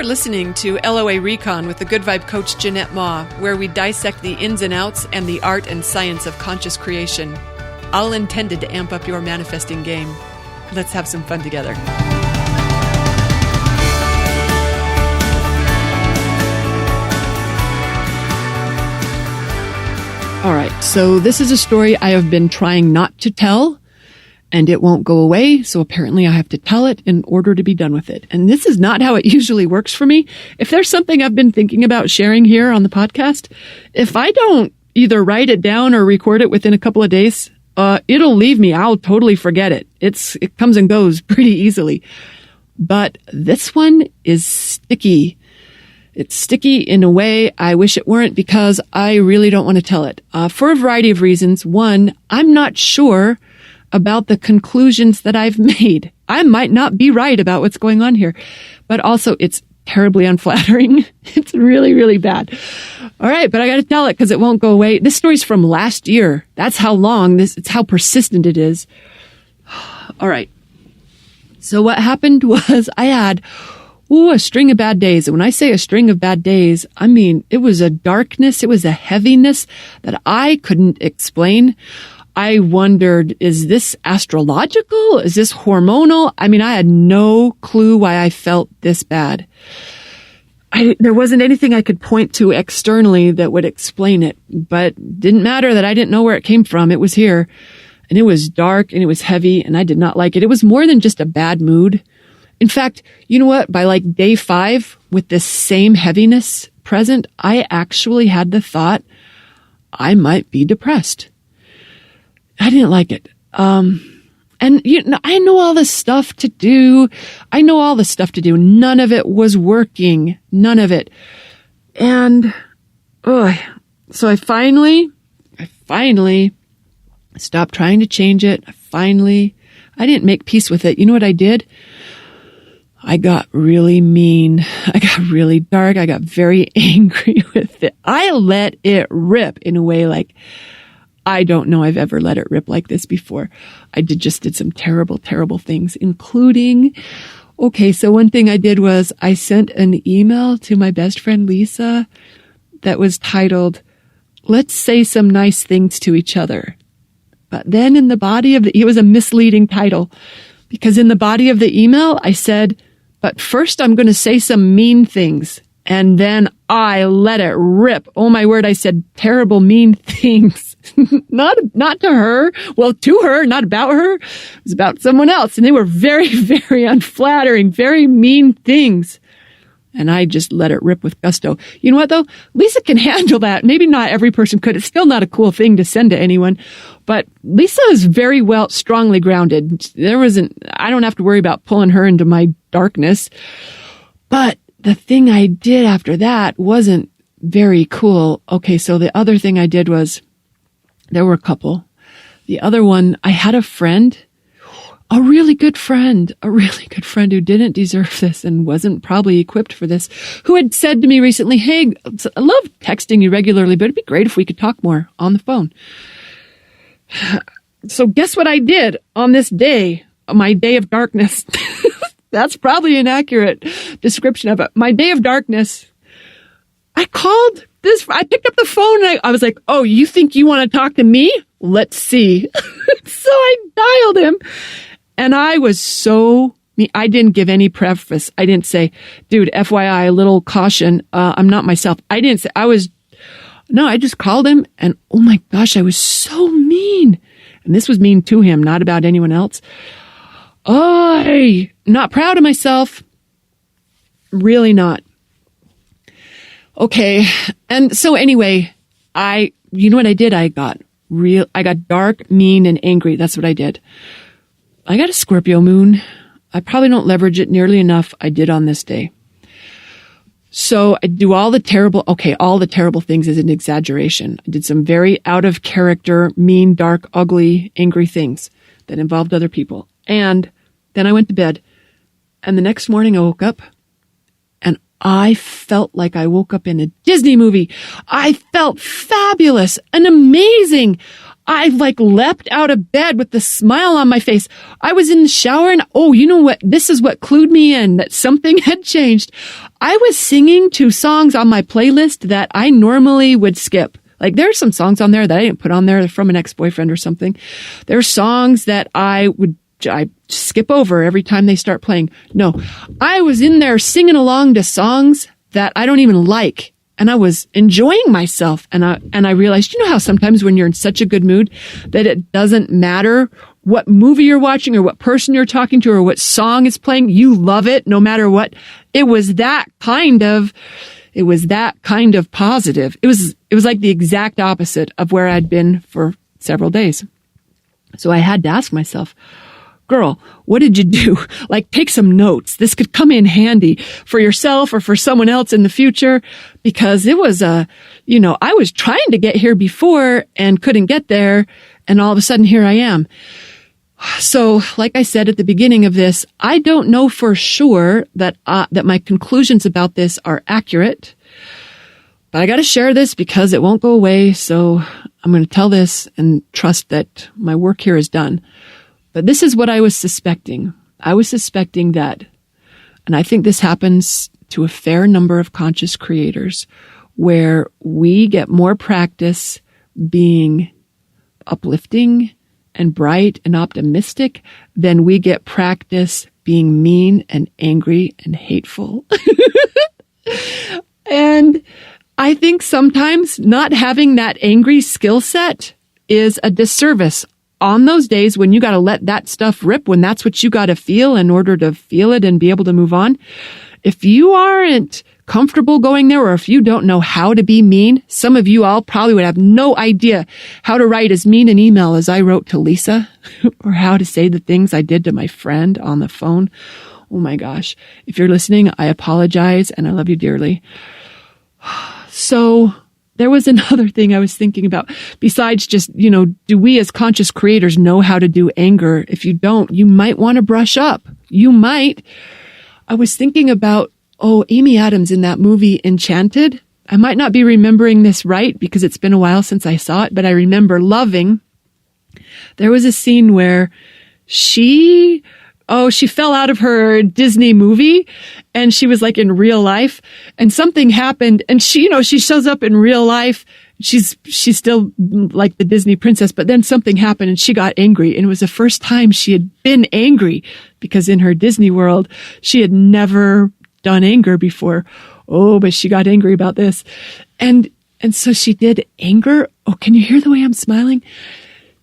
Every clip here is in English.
listening to LOA Recon with the Good Vibe coach Jeanette Ma, where we dissect the ins and outs and the art and science of conscious creation, all intended to amp up your manifesting game. Let's have some fun together. All right, so this is a story I have been trying not to tell, and it won't go away, so apparently I have to tell it in order to be done with it. And this is not how it usually works for me. If there's something I've been thinking about sharing here on the podcast, if I don't either write it down or record it within a couple of days, it'll leave me. I'll totally forget it. It comes and goes pretty easily. But this one is sticky. It's sticky in a way I wish it weren't, because I really don't want to tell it for a variety of reasons. One, I'm not sure about the conclusions that I've made. I might not be right about what's going on here, but also it's terribly unflattering. It's really, really bad. All right, but I got to tell it because it won't go away. This story's from last year. That's how long it's how persistent it is. All right. So what happened was I had a string of bad days. And when I say a string of bad days, I mean, it was a darkness. It was a heaviness that I couldn't explain. I wondered, is this astrological? Is this hormonal? I mean, I had no clue why I felt this bad. There wasn't anything I could point to externally that would explain it, but didn't matter that I didn't know where it came from. It was here, and it was dark, and it was heavy, and I did not like it. It was more than just a bad mood. In fact, you know what? By like day 5, with this same heaviness present, I actually had the thought I might be depressed. I didn't like it. And I know all this stuff to do. None of it was working. None of it. And, so I finally stopped trying to change it. I didn't make peace with it. You know what I did? I got really mean. I got really dark. I got very angry with it. I let it rip in a way like, I don't know I've ever let it rip like this before. I just did some terrible, terrible things, including, so one thing I did was I sent an email to my best friend Lisa that was titled, "Let's say some nice things to each other." But then in the body of it was a misleading title, because in the body of the email, I said, "But first I'm going to say some mean things." And then I let it rip. Oh my word, I said terrible, mean things. Not to her. Well, to her, not about her. It was about someone else. And they were very, very unflattering, very mean things. And I just let it rip with gusto. You know what, though? Lisa can handle that. Maybe not every person could. It's still not a cool thing to send to anyone. But Lisa is very strongly grounded. I don't have to worry about pulling her into my darkness. But the thing I did after that wasn't very cool. So the other thing I did was, there were a couple. The other one, I had a friend, a really good friend who didn't deserve this and wasn't probably equipped for this, who had said to me recently, "Hey, I love texting you regularly, but it'd be great if we could talk more on the phone." So guess what I did on this day, my day of darkness? That's probably an accurate description of it. My day of darkness. I picked up the phone and I was like, "Oh, you think you want to talk to me? Let's see." So I dialed him, and I was I didn't give any preface. I didn't say, "Dude, FYI, a little caution. I'm not myself." I didn't say, I just called him, and oh my gosh, I was so mean. And this was mean to him, not about anyone else. Not proud of myself. Really not. And so anyway, you know what I did? I got dark, mean, and angry. That's what I did. I got a Scorpio moon. I probably don't leverage it nearly enough. I did on this day. So I do all the terrible things is an exaggeration. I did some very out of character, mean, dark, ugly, angry things that involved other people. And then I went to bed. And the next morning I woke up, and I felt like I woke up in a Disney movie. I felt fabulous and amazing. I like leapt out of bed with the smile on my face. I was in the shower and, oh, you know what? This is what clued me in that something had changed. I was singing to songs on my playlist that I normally would skip. Like there are some songs on there that I didn't put on there from an ex-boyfriend or something. There are songs that I skip over every time they start playing. No, I was in there singing along to songs that I don't even like. And I was enjoying myself. And I realized, you know how sometimes when you're in such a good mood that it doesn't matter what movie you're watching or what person you're talking to or what song is playing, you love it no matter what. It was that kind of positive. It was like the exact opposite of where I'd been for several days. So I had to ask myself, girl, what did you do? Like, take some notes. This could come in handy for yourself or for someone else in the future, because it was I was trying to get here before and couldn't get there. And all of a sudden, here I am. So, like I said at the beginning of this, I don't know for sure that my conclusions about this are accurate, but I got to share this because it won't go away. So I'm going to tell this and trust that my work here is done. But this is what I was suspecting. I was suspecting that, and I think this happens to a fair number of conscious creators, where we get more practice being uplifting and bright and optimistic than we get practice being mean and angry and hateful. And I think sometimes not having that angry skill set is a disservice. On those days when you got to let that stuff rip, when that's what you got to feel in order to feel it and be able to move on, if you aren't comfortable going there, or if you don't know how to be mean, some of you all probably would have no idea how to write as mean an email as I wrote to Lisa, or how to say the things I did to my friend on the phone. Oh my gosh. If you're listening, I apologize and I love you dearly. So there was another thing I was thinking about besides just, do we as conscious creators know how to do anger? If you don't, you might want to brush up. You might. I was thinking about, Amy Adams in that movie Enchanted. I might not be remembering this right because it's been a while since I saw it, but I remember loving. There was a scene where she fell out of her Disney movie and she was like in real life and something happened and she shows up in real life. She's still like the Disney princess, but then something happened and she got angry. And it was the first time she had been angry because in her Disney world, she had never done anger before. Oh, but she got angry about this. And so she did anger. Oh, can you hear the way I'm smiling?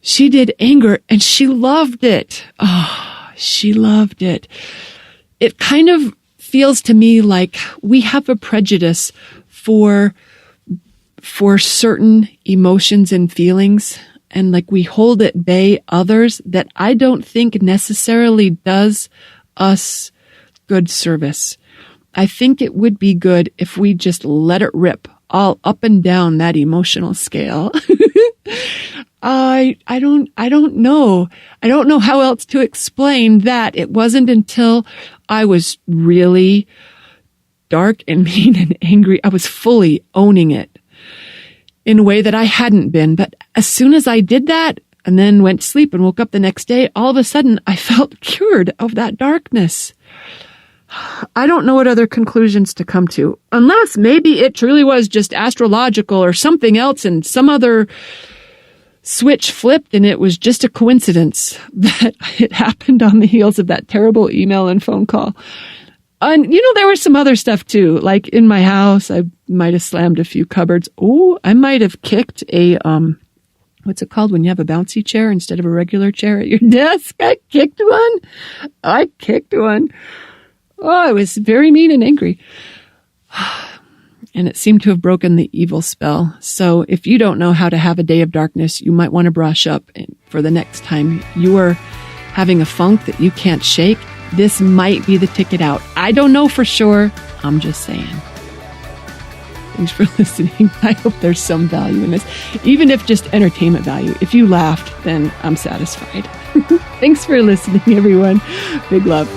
She did anger and she loved it. Oh, she loved it. It kind of feels to me like we have a prejudice for certain emotions and feelings, and like we hold at bay others that I don't think necessarily does us good service. I think it would be good if we just let it rip all up and down that emotional scale. I don't know. I don't know how else to explain that. It wasn't until I was really dark and mean and angry, I was fully owning it in a way that I hadn't been. But as soon as I did that and then went to sleep and woke up the next day, all of a sudden I felt cured of that darkness. I don't know what other conclusions to come to, unless maybe it truly was just astrological or something else and some other switch flipped and it was just a coincidence that it happened on the heels of that terrible email and phone call. And, there was some other stuff too. Like in my house, I might have slammed a few cupboards. Oh, I might have kicked a, what's it called when you have a bouncy chair instead of a regular chair at your desk? I kicked one. Oh, I was very mean and angry. And it seemed to have broken the evil spell. So if you don't know how to have a day of darkness, you might want to brush up for the next time you are having a funk that you can't shake. This might be the ticket out. I don't know for sure. I'm just saying. Thanks for listening. I hope there's some value in this. Even if just entertainment value. If you laughed, then I'm satisfied. Thanks for listening, everyone. Big love.